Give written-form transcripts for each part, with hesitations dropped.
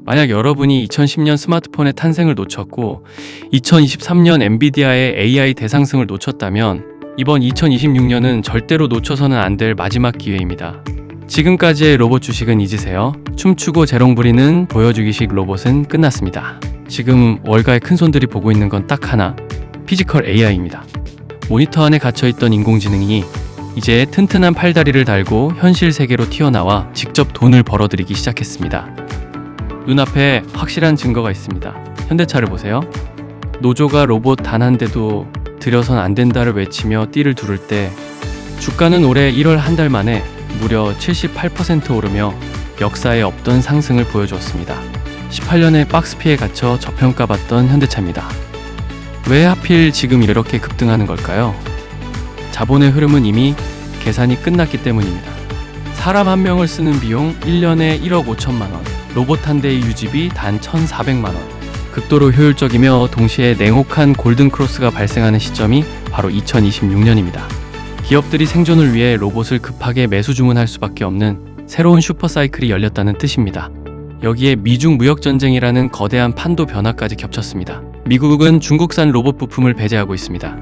만약 여러분이 2010년 스마트폰의 탄생을 놓쳤고 2023년 엔비디아의 AI 대상승을 놓쳤다면 이번 2026년은 절대로 놓쳐서는 안 될 마지막 기회입니다. 지금까지의 로봇 주식은 잊으세요. 춤추고 재롱 부리는 보여주기식 로봇은 끝났습니다. 지금 월가의 큰손들이 보고 있는 건 딱 하나, 피지컬 AI입니다. 모니터 안에 갇혀있던 인공지능이 이제 튼튼한 팔다리를 달고 현실 세계로 튀어나와 직접 돈을 벌어들이기 시작했습니다. 눈앞에 확실한 증거가 있습니다. 현대차를 보세요. 노조가 로봇 단 한 대도 들여선 안 된다를 외치며 띠를 두를 때 주가는 올해 1월 한 달 만에 무려 78% 오르며 역사에 없던 상승을 보여주었습니다. 18년의 박스피에 갇혀 저평가받던 현대차입니다. 왜 하필 지금 이렇게 급등하는 걸까요? 자본의 흐름은 이미 계산이 끝났기 때문입니다. 사람 한 명을 쓰는 비용 1년에 1억 5천만 원, 로봇 한 대의 유지비 단 1,400만 원. 극도로 효율적이며 동시에 냉혹한 골든크로스가 발생하는 시점이 바로 2026년입니다. 기업들이 생존을 위해 로봇을 급하게 매수 주문할 수밖에 없는 새로운 슈퍼사이클이 열렸다는 뜻입니다. 여기에 미중 무역전쟁이라는 거대한 판도 변화까지 겹쳤습니다. 미국은 중국산 로봇 부품을 배제하고 있습니다.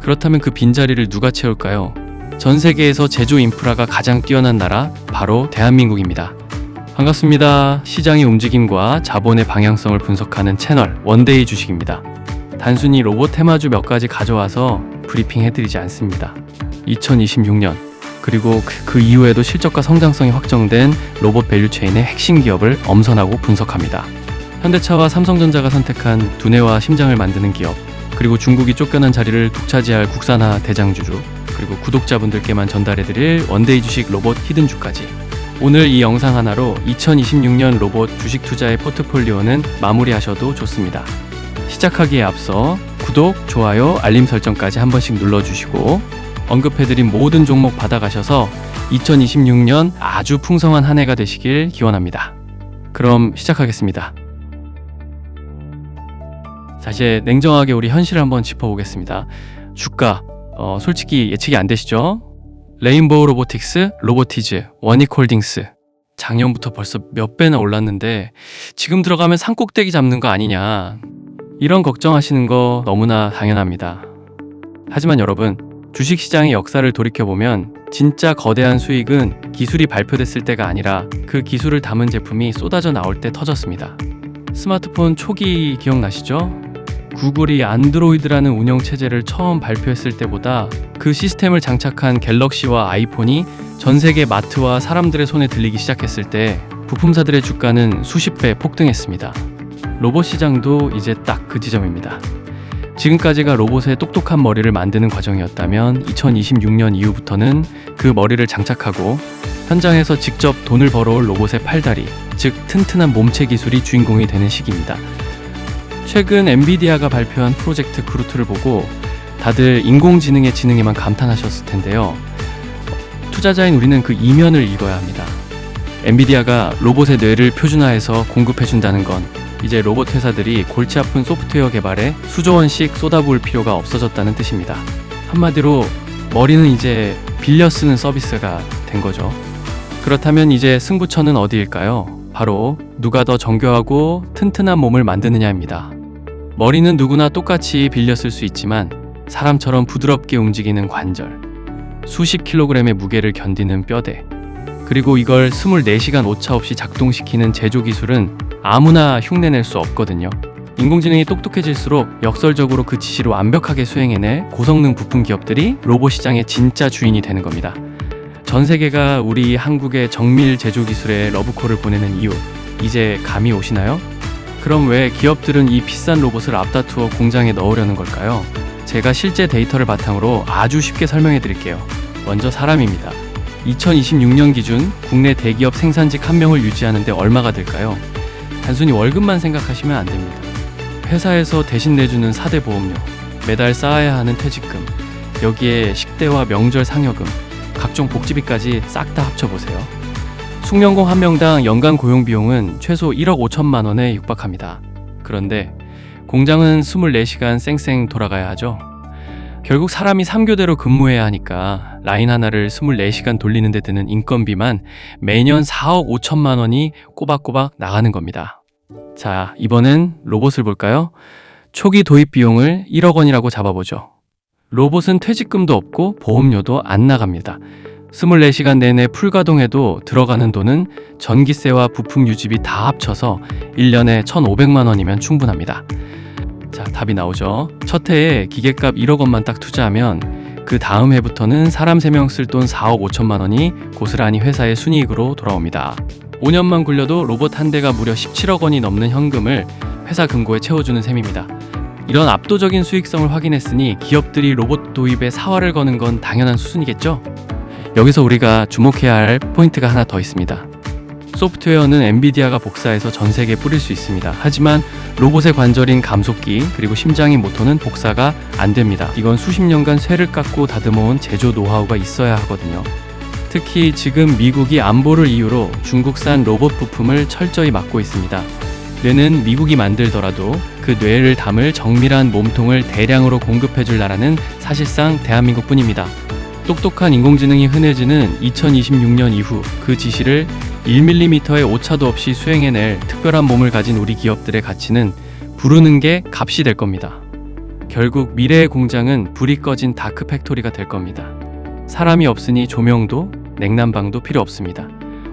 그렇다면 그 빈자리를 누가 채울까요? 전 세계에서 제조 인프라가 가장 뛰어난 나라, 바로 대한민국입니다. 반갑습니다. 시장의 움직임과 자본의 방향성을 분석하는 채널 원데이 주식입니다. 단순히 로봇 테마주 몇 가지 가져와서 브리핑 해드리지 않습니다. 2026년 그리고 그 이후에도 실적과 성장성이 확정된 로봇 밸류체인의 핵심 기업을 엄선하고 분석합니다. 현대차와 삼성전자가 선택한 두뇌와 심장을 만드는 기업, 그리고 중국이 쫓겨난 자리를 독차지할 국산화 대장주주, 그리고 구독자분들께만 전달해드릴 원데이 주식 로봇 히든주까지. 오늘 이 영상 하나로 2026년 로봇 주식 투자의 포트폴리오는 마무리하셔도 좋습니다. 시작하기에 앞서 구독, 좋아요, 알림 설정까지 한 번씩 눌러주시고 언급해드린 모든 종목 받아가셔서 2026년 아주 풍성한 한 해가 되시길 기원합니다. 그럼 시작하겠습니다. 자, 이제 냉정하게 우리 현실을 한번 짚어보겠습니다. 주가, 솔직히 예측이 안 되시죠? 레인보우 로보틱스, 로보티즈, 원익홀딩스. 작년부터 벌써 몇 배나 올랐는데 지금 들어가면 산꼭대기 잡는 거 아니냐. 이런 걱정하시는 거 너무나 당연합니다. 하지만 여러분, 주식시장의 역사를 돌이켜보면 진짜 거대한 수익은 기술이 발표됐을 때가 아니라 그 기술을 담은 제품이 쏟아져 나올 때 터졌습니다. 스마트폰 초기 기억나시죠? 구글이 안드로이드라는 운영체제를 처음 발표했을 때보다 그 시스템을 장착한 갤럭시와 아이폰이 전 세계 마트와 사람들의 손에 들리기 시작했을 때 부품사들의 주가는 수십 배 폭등했습니다. 로봇 시장도 이제 딱 그 지점입니다. 지금까지가 로봇의 똑똑한 머리를 만드는 과정이었다면 2026년 이후부터는 그 머리를 장착하고 현장에서 직접 돈을 벌어올 로봇의 팔다리, 즉 튼튼한 몸체 기술이 주인공이 되는 시기입니다. 최근 엔비디아가 발표한 프로젝트 그루트를 보고 다들 인공지능의 지능에만 감탄하셨을 텐데요. 투자자인 우리는 그 이면을 읽어야 합니다. 엔비디아가 로봇의 뇌를 표준화해서 공급해준다는 건 이제 로봇 회사들이 골치 아픈 소프트웨어 개발에 수조 원씩 쏟아부을 필요가 없어졌다는 뜻입니다. 한마디로 머리는 이제 빌려 쓰는 서비스가 된 거죠. 그렇다면 이제 승부처는 어디일까요? 바로 누가 더 정교하고 튼튼한 몸을 만드느냐입니다. 머리는 누구나 똑같이 빌려 쓸 수 있지만 사람처럼 부드럽게 움직이는 관절, 수십 킬로그램의 무게를 견디는 뼈대, 그리고 이걸 24시간 오차 없이 작동시키는 제조 기술은 아무나 흉내낼 수 없거든요. 인공지능이 똑똑해질수록 역설적으로 그 지시를 완벽하게 수행해낼 고성능 부품 기업들이 로봇 시장의 진짜 주인이 되는 겁니다. 전 세계가 우리 한국의 정밀 제조 기술에 러브콜을 보내는 이유, 이제 감이 오시나요? 그럼 왜 기업들은 이 비싼 로봇을 앞다투어 공장에 넣으려는 걸까요? 제가 실제 데이터를 바탕으로 아주 쉽게 설명해 드릴게요. 먼저 사람입니다. 2026년 기준 국내 대기업 생산직 1명을 유지하는데 얼마가 들까요? 단순히 월급만 생각하시면 안 됩니다. 회사에서 대신 내주는 4대 보험료, 매달 쌓아야 하는 퇴직금, 여기에 식대와 명절 상여금, 각종 복지비까지 싹 다 합쳐보세요. 숙련공 1명당 연간 고용 비용은 최소 1억 5천만 원에 육박합니다. 그런데 공장은 24시간 쌩쌩 돌아가야 하죠. 결국 사람이 3교대로 근무해야 하니까 라인 하나를 24시간 돌리는 데 드는 인건비만 매년 4억 5천만 원이 꼬박꼬박 나가는 겁니다. 자, 이번엔 로봇을 볼까요? 초기 도입 비용을 1억 원이라고 잡아보죠. 로봇은 퇴직금도 없고 보험료도 안 나갑니다. 24시간 내내 풀가동해도 들어가는 돈은 전기세와 부품 유지비 다 합쳐서 1년에 1,500만 원이면 충분합니다. 자, 답이 나오죠. 첫 해에 기계값 1억 원만 딱 투자하면 그 다음 해부터는 사람 3명 쓸 돈 4억 5천만 원이 고스란히 회사의 순이익으로 돌아옵니다. 5년만 굴려도 로봇 한 대가 무려 17억 원이 넘는 현금을 회사 금고에 채워주는 셈입니다. 이런 압도적인 수익성을 확인했으니 기업들이 로봇 도입에 사활을 거는 건 당연한 수순이겠죠? 여기서 우리가 주목해야 할 포인트가 하나 더 있습니다. 소프트웨어는 엔비디아가 복사해서 전 세계에 뿌릴 수 있습니다. 하지만 로봇의 관절인 감속기 그리고 심장인 모터는 복사가 안 됩니다. 이건 수십 년간 쇠를 깎고 다듬어온 제조 노하우가 있어야 하거든요. 특히 지금 미국이 안보를 이유로 중국산 로봇 부품을 철저히 막고 있습니다. 뇌는 미국이 만들더라도 그 뇌를 담을 정밀한 몸통을 대량으로 공급해줄 나라는 사실상 대한민국뿐입니다. 똑똑한 인공지능이 흔해지는 2026년 이후 그 지시를 1mm의 오차도 없이 수행해낼 특별한 몸을 가진 우리 기업들의 가치는 부르는 게 값이 될 겁니다. 결국 미래의 공장은 불이 꺼진 다크 팩토리가 될 겁니다. 사람이 없으니 조명도 냉난방도 필요 없습니다.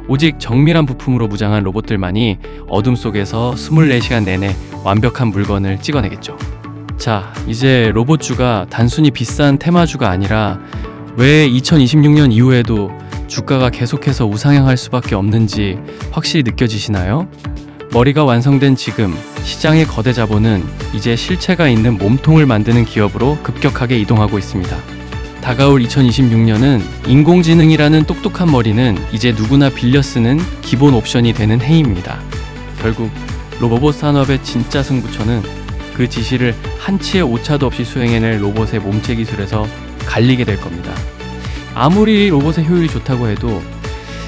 오직 정밀한 부품으로 무장한 로봇들만이 어둠 속에서 24시간 내내 완벽한 물건을 찍어내겠죠. 자, 이제 로봇주가 단순히 비싼 테마주가 아니라 왜 2026년 이후에도 주가가 계속해서 우상향할 수밖에 없는지 확실히 느껴지시나요? 머리가 완성된 지금 시장의 거대 자본은 이제 실체가 있는 몸통을 만드는 기업으로 급격하게 이동하고 있습니다. 다가올 2026년은 인공지능이라는 똑똑한 머리는 이제 누구나 빌려 쓰는 기본 옵션이 되는 해입니다. 결국 로봇 산업의 진짜 승부처는 그 지시를 한치의 오차도 없이 수행해낼 로봇의 몸체 기술에서 갈리게 될 겁니다. 아무리 로봇의 효율이 좋다고 해도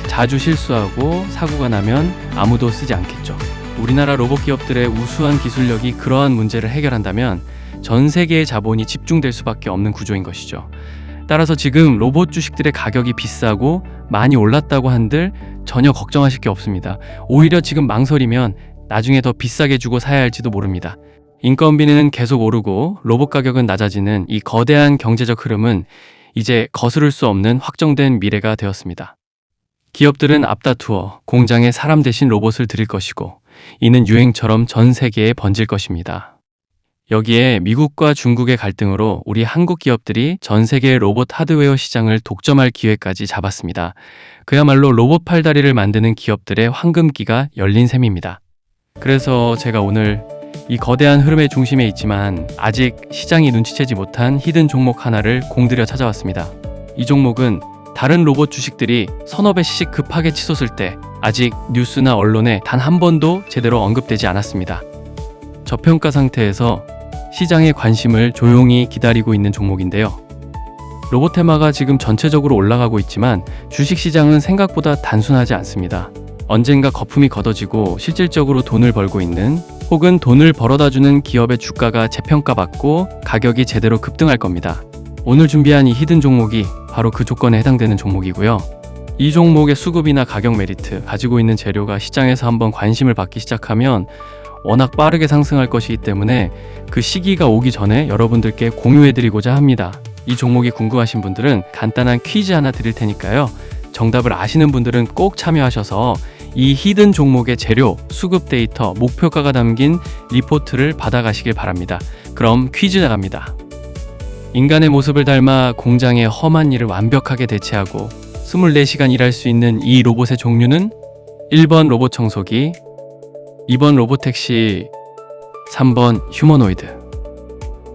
자주 실수하고 사고가 나면 아무도 쓰지 않겠죠. 우리나라 로봇 기업들의 우수한 기술력이 그러한 문제를 해결한다면 전 세계의 자본이 집중될 수밖에 없는 구조인 것이죠. 따라서 지금 로봇 주식들의 가격이 비싸고 많이 올랐다고 한들 전혀 걱정하실 게 없습니다. 오히려 지금 망설이면 나중에 더 비싸게 주고 사야 할지도 모릅니다. 인건비는 계속 오르고 로봇 가격은 낮아지는 이 거대한 경제적 흐름은 이제 거스를 수 없는 확정된 미래가 되었습니다. 기업들은 앞다투어 공장에 사람 대신 로봇을 들일 것이고 이는 유행처럼 전 세계에 번질 것입니다. 여기에 미국과 중국의 갈등으로 우리 한국 기업들이 전 세계 로봇 하드웨어 시장을 독점할 기회까지 잡았습니다. 그야말로 로봇 팔다리를 만드는 기업들의 황금기가 열린 셈입니다. 그래서 제가 오늘 이 거대한 흐름의 중심에 있지만 아직 시장이 눈치채지 못한 히든 종목 하나를 공들여 찾아왔습니다. 이 종목은 다른 로봇 주식들이 서너 배씩 급하게 치솟을 때 아직 뉴스나 언론에 단 한 번도 제대로 언급되지 않았습니다. 저평가 상태에서 시장의 관심을 조용히 기다리고 있는 종목인데요. 로봇 테마가 지금 전체적으로 올라가고 있지만 주식시장은 생각보다 단순하지 않습니다. 언젠가 거품이 걷어지고 실질적으로 돈을 벌고 있는 혹은 돈을 벌어다주는 기업의 주가가 재평가받고 가격이 제대로 급등할 겁니다. 오늘 준비한 이 히든 종목이 바로 그 조건에 해당되는 종목이고요. 이 종목의 수급이나 가격 메리트, 가지고 있는 재료가 시장에서 한번 관심을 받기 시작하면 워낙 빠르게 상승할 것이기 때문에 그 시기가 오기 전에 여러분들께 공유해드리고자 합니다. 이 종목이 궁금하신 분들은 간단한 퀴즈 하나 드릴 테니까요. 정답을 아시는 분들은 꼭 참여하셔서 이 히든 종목의 재료, 수급 데이터, 목표가가 담긴 리포트를 받아가시길 바랍니다. 그럼 퀴즈 나갑니다. 인간의 모습을 닮아 공장의 험한 일을 완벽하게 대체하고 24시간 일할 수 있는 이 로봇의 종류는 1번 로봇 청소기, 2번 로봇택시, 3번 휴머노이드.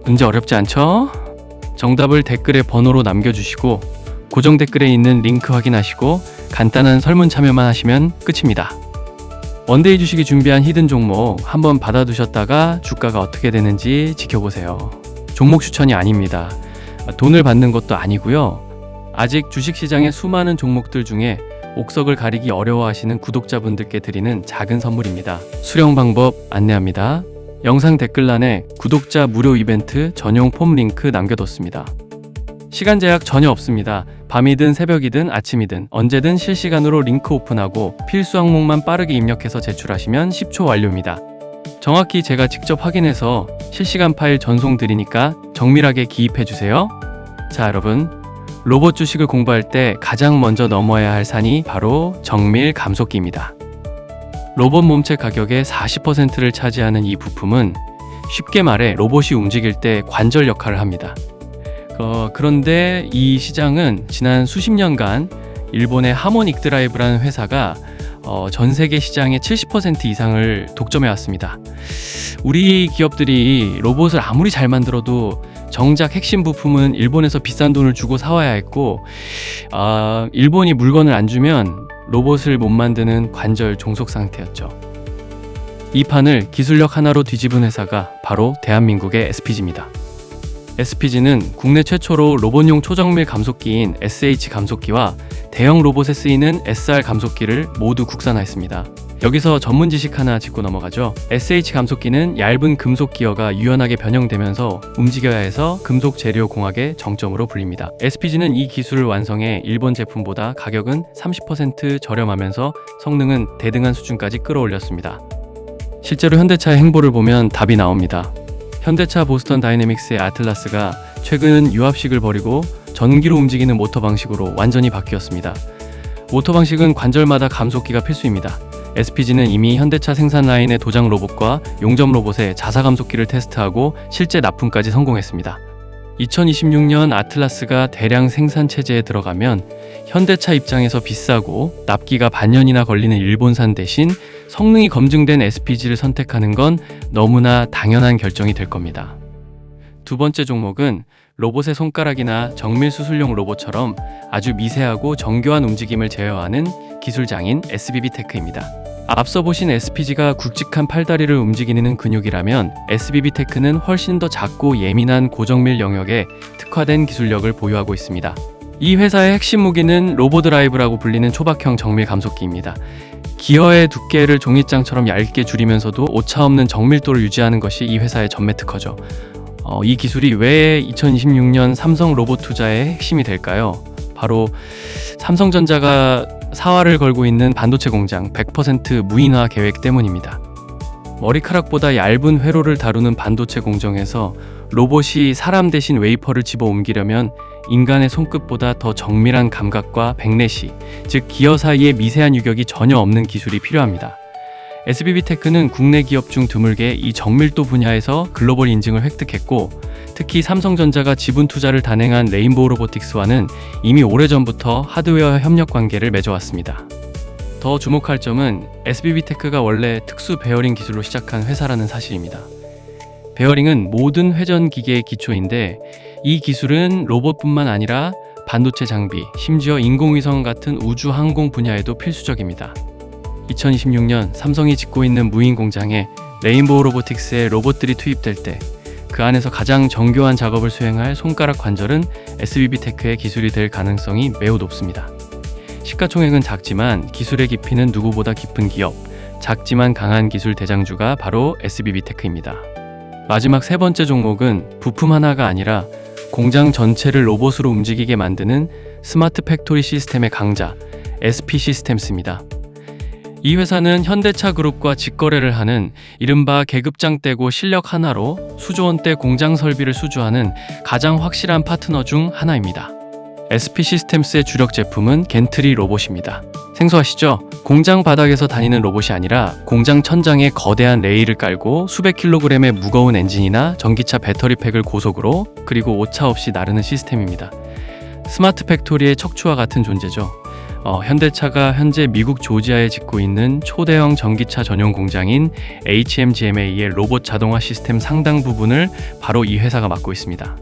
문제 어렵지 않죠? 정답을 댓글에 번호로 남겨주시고 고정 댓글에 있는 링크 확인하시고 간단한 설문 참여만 하시면 끝입니다. 원데이 주식이 준비한 히든 종목 한번 받아두셨다가 주가가 어떻게 되는지 지켜보세요. 종목 추천이 아닙니다. 돈을 받는 것도 아니고요. 아직 주식시장의 수많은 종목들 중에 옥석을 가리기 어려워하시는 구독자분들께 드리는 작은 선물입니다. 수령 방법 안내합니다. 영상 댓글란에 구독자 무료 이벤트 전용 폼 링크 남겨뒀습니다. 시간 제약 전혀 없습니다. 밤이든 새벽이든 아침이든 언제든 실시간으로 링크 오픈하고 필수 항목만 빠르게 입력해서 제출하시면 10초 완료입니다. 정확히 제가 직접 확인해서 실시간 파일 전송 드리니까 정밀하게 기입해 주세요. 자, 여러분. 로봇 주식을 공부할 때 가장 먼저 넘어야 할 산이 바로 정밀 감속기입니다. 로봇 몸체 가격의 40%를 차지하는 이 부품은 쉽게 말해 로봇이 움직일 때 관절 역할을 합니다. 그런데 이 시장은 지난 수십 년간 일본의 하모닉 드라이브라는 회사가 전 세계 시장의 70% 이상을 독점해 왔습니다. 우리 기업들이 로봇을 아무리 잘 만들어도 정작 핵심 부품은 일본에서 비싼 돈을 주고 사와야 했고, 일본이 물건을 안 주면 로봇을 못 만드는 관절 종속 상태였죠. 이 판을 기술력 하나로 뒤집은 회사가 바로 대한민국의 SPG입니다. SPG는 국내 최초로 로봇용 초정밀 감속기인 SH 감속기와 대형 로봇에 쓰이는 SR 감속기를 모두 국산화했습니다. 여기서 전문 지식 하나 짚고 넘어가죠. SH 감속기는 얇은 금속 기어가 유연하게 변형되면서 움직여야 해서 금속 재료 공학의 정점으로 불립니다. SPG는 이 기술을 완성해 일본 제품보다 가격은 30% 저렴하면서 성능은 대등한 수준까지 끌어올렸습니다. 실제로 현대차의 행보를 보면 답이 나옵니다. 현대차 보스턴 다이내믹스의 아틀라스가 최근 유압식을 버리고 전기로 움직이는 모터 방식으로 완전히 바뀌었습니다. 모터 방식은 관절마다 감속기가 필수입니다. SPG는 이미 현대차 생산 라인의 도장 로봇과 용접 로봇의 자사 감속기를 테스트하고 실제 납품까지 성공했습니다. 2026년 아틀라스가 대량 생산 체제에 들어가면 현대차 입장에서 비싸고 납기가 반년이나 걸리는 일본산 대신 성능이 검증된 SPG를 선택하는 건 너무나 당연한 결정이 될 겁니다. 두 번째 종목은 로봇의 손가락이나 정밀 수술용 로봇처럼 아주 미세하고 정교한 움직임을 제어하는 기술장인 SBB테크입니다. 앞서 보신 SPG가 굵직한 팔다리를 움직이는 근육이라면 SBB테크는 훨씬 더 작고 예민한 고정밀 영역에 특화된 기술력을 보유하고 있습니다. 이 회사의 핵심 무기는 로보드라이브라고 불리는 초박형 정밀 감속기입니다. 기어의 두께를 종이장처럼 얇게 줄이면서도 오차없는 정밀도를 유지하는 것이 이 회사의 전매 특허죠. 이 기술이 왜 2026년 삼성 로봇 투자의 핵심이 될까요? 바로 삼성전자가 사활을 걸고 있는 반도체 공장 100% 무인화 계획 때문입니다. 머리카락보다 얇은 회로를 다루는 반도체 공정에서 로봇이 사람 대신 웨이퍼를 집어 옮기려면 인간의 손끝보다 더 정밀한 감각과 백내시, 즉 기어 사이의 미세한 유격이 전혀 없는 기술이 필요합니다. SBB테크는 국내 기업 중 드물게 이 정밀도 분야에서 글로벌 인증을 획득했고, 특히 삼성전자가 지분 투자를 단행한 레인보우 로보틱스와는 이미 오래전부터 하드웨어 협력 관계를 맺어왔습니다. 더 주목할 점은 SBB테크가 원래 특수 베어링 기술로 시작한 회사라는 사실입니다. 베어링은 모든 회전 기계의 기초인데 이 기술은 로봇뿐만 아니라 반도체 장비, 심지어 인공위성 같은 우주 항공 분야에도 필수적입니다. 2026년 삼성이 짓고 있는 무인 공장에 레인보우 로보틱스의 로봇들이 투입될 때 그 안에서 가장 정교한 작업을 수행할 손가락 관절은 SBB테크의 기술이 될 가능성이 매우 높습니다. 시가총액은 작지만 기술의 깊이는 누구보다 깊은 기업, 작지만 강한 기술 대장주가 바로 SBB테크입니다. 마지막 세 번째 종목은 부품 하나가 아니라 공장 전체를 로봇으로 움직이게 만드는 스마트 팩토리 시스템의 강자, SP 시스템스입니다. 이 회사는 현대차 그룹과 직거래를 하는 이른바 계급장 떼고 실력 하나로 수조원대 공장 설비를 수주하는 가장 확실한 파트너 중 하나입니다. SP 시스템스의 주력 제품은 겐트리 로봇입니다. 생소하시죠? 공장 바닥에서 다니는 로봇이 아니라 공장 천장에 거대한 레일을 깔고 수백 킬로그램의 무거운 엔진이나 전기차 배터리팩을 고속으로 그리고 오차 없이 나르는 시스템입니다. 스마트 팩토리의 척추와 같은 존재죠. 현대차가 현재 미국 조지아에 짓고 있는 초대형 전기차 전용 공장인 HMGMA의 로봇 자동화 시스템 상당 부분을 바로 이 회사가 맡고 있습니다.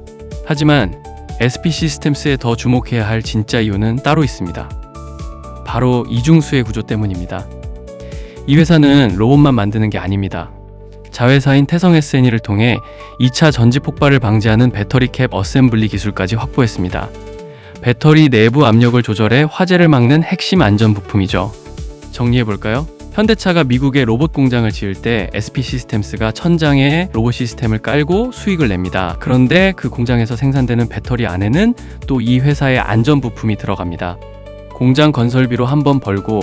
하지만 SP 시스템스에 더 주목해야 할 진짜 이유는 따로 있습니다. 바로 이중수의 구조 때문입니다. 이 회사는 로봇만 만드는 게 아닙니다. 자회사인 태성 S&E를 통해 2차 전지 폭발을 방지하는 배터리 캡 어셈블리 기술까지 확보했습니다. 배터리 내부 압력을 조절해 화재를 막는 핵심 안전 부품이죠. 정리해볼까요? 현대차가 미국에 로봇 공장을 지을 때 SP 시스템스가 천장에 로봇 시스템을 깔고 수익을 냅니다. 그런데 그 공장에서 생산되는 배터리 안에는 또 이 회사의 안전 부품이 들어갑니다. 공장 건설비로 한번 벌고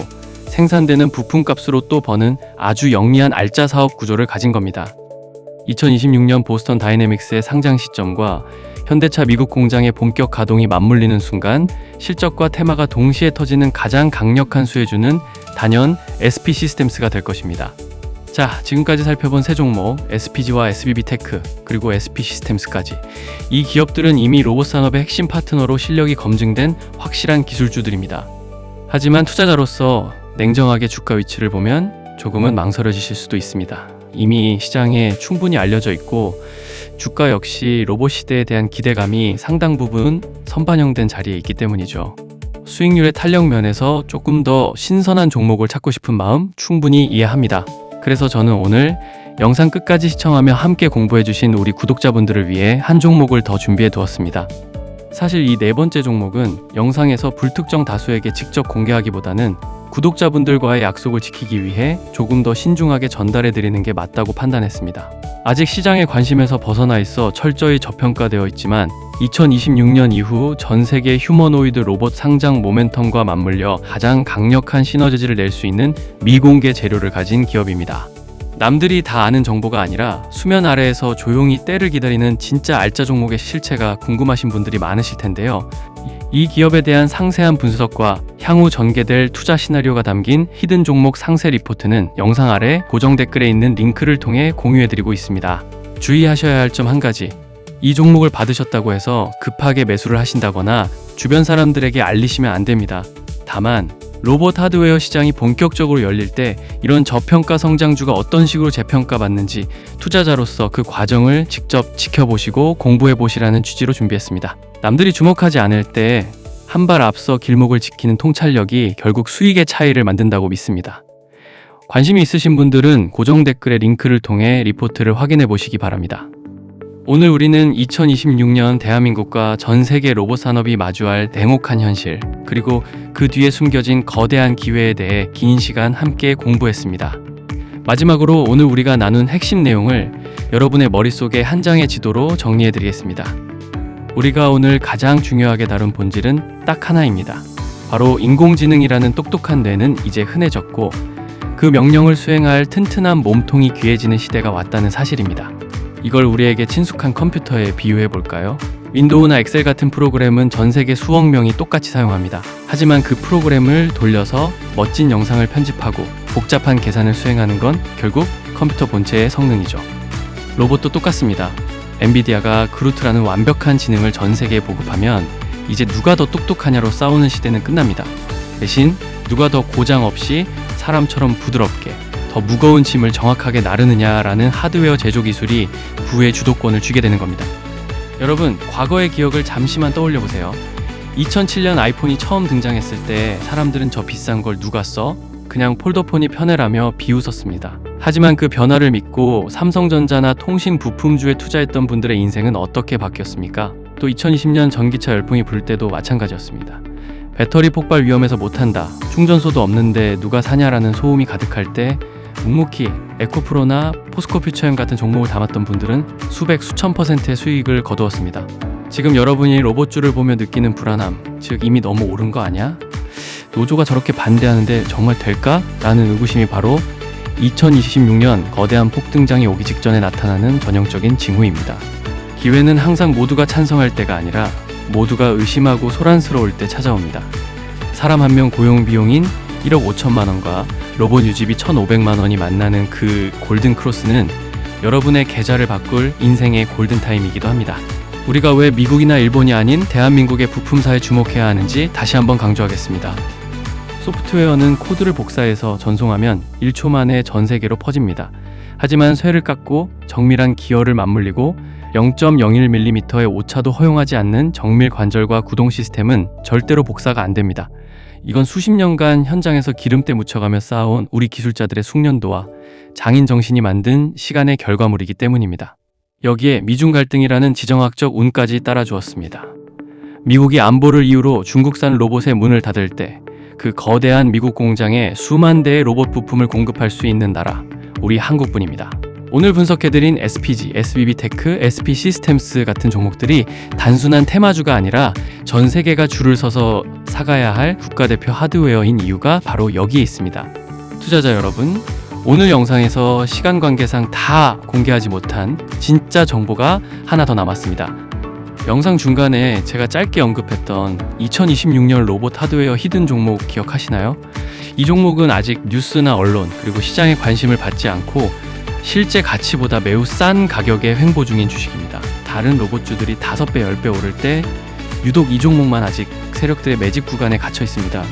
생산되는 부품값으로 또 버는 아주 영리한 알짜 사업 구조를 가진 겁니다. 2026년 보스턴 다이내믹스의 상장 시점과 현대차 미국 공장의 본격 가동이 맞물리는 순간 실적과 테마가 동시에 터지는 가장 강력한 수혜주는 단연 SP 시스템스가 될 것입니다. 자, 지금까지 살펴본 세 종목 SPG와 SBB테크 그리고 SP 시스템스까지, 이 기업들은 이미 로봇 산업의 핵심 파트너로 실력이 검증된 확실한 기술주들입니다. 하지만 투자자로서 냉정하게 주가 위치를 보면 조금은 망설여지실 수도 있습니다. 이미 시장에 충분히 알려져 있고 주가 역시 로봇 시대에 대한 기대감이 상당 부분 선반영된 자리에 있기 때문이죠. 수익률의 탄력 면에서 조금 더 신선한 종목을 찾고 싶은 마음 충분히 이해합니다. 그래서 저는 오늘 영상 끝까지 시청하며 함께 공부해주신 우리 구독자분들을 위해 한 종목을 더 준비해 두었습니다. 사실 이 네 번째 종목은 영상에서 불특정 다수에게 직접 공개하기보다는 구독자분들과의 약속을 지키기 위해 조금 더 신중하게 전달해 드리는 게 맞다고 판단했습니다. 아직 시장의 관심에서 벗어나 있어 철저히 저평가되어 있지만 2026년 이후 전 세계 휴머노이드 로봇 상장 모멘텀과 맞물려 가장 강력한 시너지를 낼 수 있는 미공개 재료를 가진 기업입니다. 남들이 다 아는 정보가 아니라 수면 아래에서 조용히 때를 기다리는 진짜 알짜 종목의 실체가 궁금하신 분들이 많으실 텐데요. 이 기업에 대한 상세한 분석과 향후 전개될 투자 시나리오가 담긴 히든 종목 상세 리포트는 영상 아래 고정 댓글에 있는 링크를 통해 공유해드리고 있습니다. 주의하셔야 할 점 한 가지, 이 종목을 받으셨다고 해서 급하게 매수를 하신다거나 주변 사람들에게 알리시면 안 됩니다. 다만 로봇 하드웨어 시장이 본격적으로 열릴 때 이런 저평가 성장주가 어떤 식으로 재평가받는지 투자자로서 그 과정을 직접 지켜보시고 공부해보시라는 취지로 준비했습니다. 남들이 주목하지 않을 때 한 발 앞서 길목을 지키는 통찰력이 결국 수익의 차이를 만든다고 믿습니다. 관심이 있으신 분들은 고정 댓글의 링크를 통해 리포트를 확인해 보시기 바랍니다. 오늘 우리는 2026년 대한민국과 전 세계 로봇 산업이 마주할 냉혹한 현실, 그리고 그 뒤에 숨겨진 거대한 기회에 대해 긴 시간 함께 공부했습니다. 마지막으로 오늘 우리가 나눈 핵심 내용을 여러분의 머릿속에 한 장의 지도로 정리해 드리겠습니다. 우리가 오늘 가장 중요하게 다룬 본질은 딱 하나입니다. 바로 인공지능이라는 똑똑한 뇌는 이제 흔해졌고 그 명령을 수행할 튼튼한 몸통이 귀해지는 시대가 왔다는 사실입니다. 이걸 우리에게 친숙한 컴퓨터에 비유해 볼까요? 윈도우나 엑셀 같은 프로그램은 전 세계 수억 명이 똑같이 사용합니다. 하지만 그 프로그램을 돌려서 멋진 영상을 편집하고 복잡한 계산을 수행하는 건 결국 컴퓨터 본체의 성능이죠. 로봇도 똑같습니다. 엔비디아가 그루트라는 완벽한 지능을 전 세계에 보급하면 이제 누가 더 똑똑하냐로 싸우는 시대는 끝납니다. 대신 누가 더 고장 없이 사람처럼 부드럽게 더 무거운 짐을 정확하게 나르느냐라는 하드웨어 제조 기술이 부의 주도권을 쥐게 되는 겁니다. 여러분, 과거의 기억을 잠시만 떠올려 보세요. 2007년 아이폰이 처음 등장했을 때 사람들은 저 비싼 걸 누가 써? 그냥 폴더폰이 편해라며 비웃었습니다. 하지만 그 변화를 믿고 삼성전자나 통신 부품주에 투자했던 분들의 인생은 어떻게 바뀌었습니까? 또 2020년 전기차 열풍이 불 때도 마찬가지였습니다. 배터리 폭발 위험해서 못한다, 충전소도 없는데 누가 사냐라는 소음이 가득할 때 묵묵히 에코프로나 포스코퓨처엠 같은 종목을 담았던 분들은 수백 수천 %의 수익을 거두었습니다. 지금 여러분이 로봇주를 보며 느끼는 불안함, 즉 이미 너무 오른 거 아니야? 노조가 저렇게 반대하는데 정말 될까? 라는 의구심이 바로 2026년 거대한 폭등장이 오기 직전에 나타나는 전형적인 징후입니다. 기회는 항상 모두가 찬성할 때가 아니라 모두가 의심하고 소란스러울 때 찾아옵니다. 사람 한 명 고용 비용인 1억 5천만 원과 로봇 유지비 1,500만 원이 만나는 그 골든 크로스는 여러분의 계좌를 바꿀 인생의 골든 타임이기도 합니다. 우리가 왜 미국이나 일본이 아닌 대한민국의 부품사에 주목해야 하는지 다시 한번 강조하겠습니다. 소프트웨어는 코드를 복사해서 전송하면 1초 만에 전 세계로 퍼집니다. 하지만 쇠를 깎고 정밀한 기어를 맞물리고 0.01mm의 오차도 허용하지 않는 정밀 관절과 구동 시스템은 절대로 복사가 안 됩니다. 이건 수십 년간 현장에서 기름때 묻혀가며 쌓아온 우리 기술자들의 숙련도와 장인 정신이 만든 시간의 결과물이기 때문입니다. 여기에 미중 갈등이라는 지정학적 운까지 따라주었습니다. 미국이 안보를 이유로 중국산 로봇의 문을 닫을 때 그 거대한 미국 공장에 수만 대의 로봇 부품을 공급할 수 있는 나라, 우리 한국뿐입니다. 오늘 분석해드린 SPG, SBB테크, SP시스템스 같은 종목들이 단순한 테마주가 아니라 전 세계가 줄을 서서 사가야 할 국가대표 하드웨어인 이유가 바로 여기에 있습니다. 투자자 여러분, 오늘 영상에서 시간 관계상 다 공개하지 못한 진짜 정보가 하나 더 남았습니다. 영상 중간에 제가 짧게 언급했던 2026년 로봇 하드웨어 히든 종목 기억하시나요? 이 종목은 아직 뉴스나 언론 그리고 시장의 관심을 받지 않고 실제 가치보다 매우 싼 가격에 횡보 중인 주식입니다. 다른 로봇주들이 5배, 10배 오를 때 유독 이 종목만 아직 세력들의 매집 구간에 갇혀 있습니다.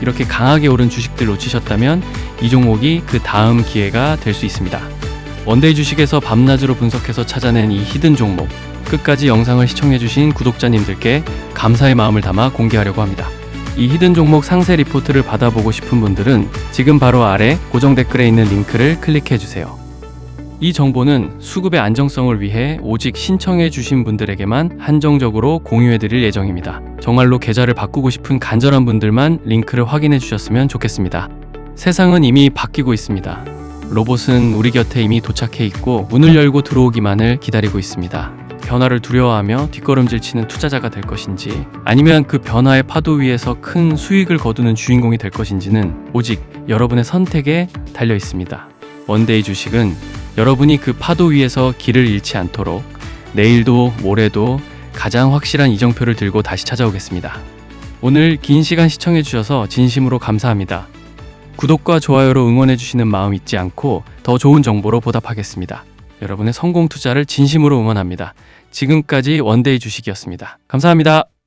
이렇게 강하게 오른 주식들 놓치셨다면 이 종목이 그 다음 기회가 될 수 있습니다. 원데이 주식에서 밤낮으로 분석해서 찾아낸 이 히든 종목, 끝까지 영상을 시청해주신 구독자님들께 감사의 마음을 담아 공개하려고 합니다. 이 히든 종목 상세 리포트를 받아보고 싶은 분들은 지금 바로 아래 고정 댓글에 있는 링크를 클릭해주세요. 이 정보는 수급의 안정성을 위해 오직 신청해주신 분들에게만 한정적으로 공유해드릴 예정입니다. 정말로 계좌를 바꾸고 싶은 간절한 분들만 링크를 확인해주셨으면 좋겠습니다. 세상은 이미 바뀌고 있습니다. 로봇은 우리 곁에 이미 도착해 있고 문을 열고 들어오기만을 기다리고 있습니다. 변화를 두려워하며 뒷걸음질 치는 투자자가 될 것인지 아니면 그 변화의 파도 위에서 큰 수익을 거두는 주인공이 될 것인지는 오직 여러분의 선택에 달려 있습니다. 원데이 주식은 여러분이 그 파도 위에서 길을 잃지 않도록 내일도 모레도 가장 확실한 이정표를 들고 다시 찾아오겠습니다. 오늘 긴 시간 시청해 주셔서 진심으로 감사합니다. 구독과 좋아요로 응원해 주시는 마음 잊지 않고 더 좋은 정보로 보답하겠습니다. 여러분의 성공 투자를 진심으로 응원합니다. 지금까지 원데이 주식이었습니다. 감사합니다.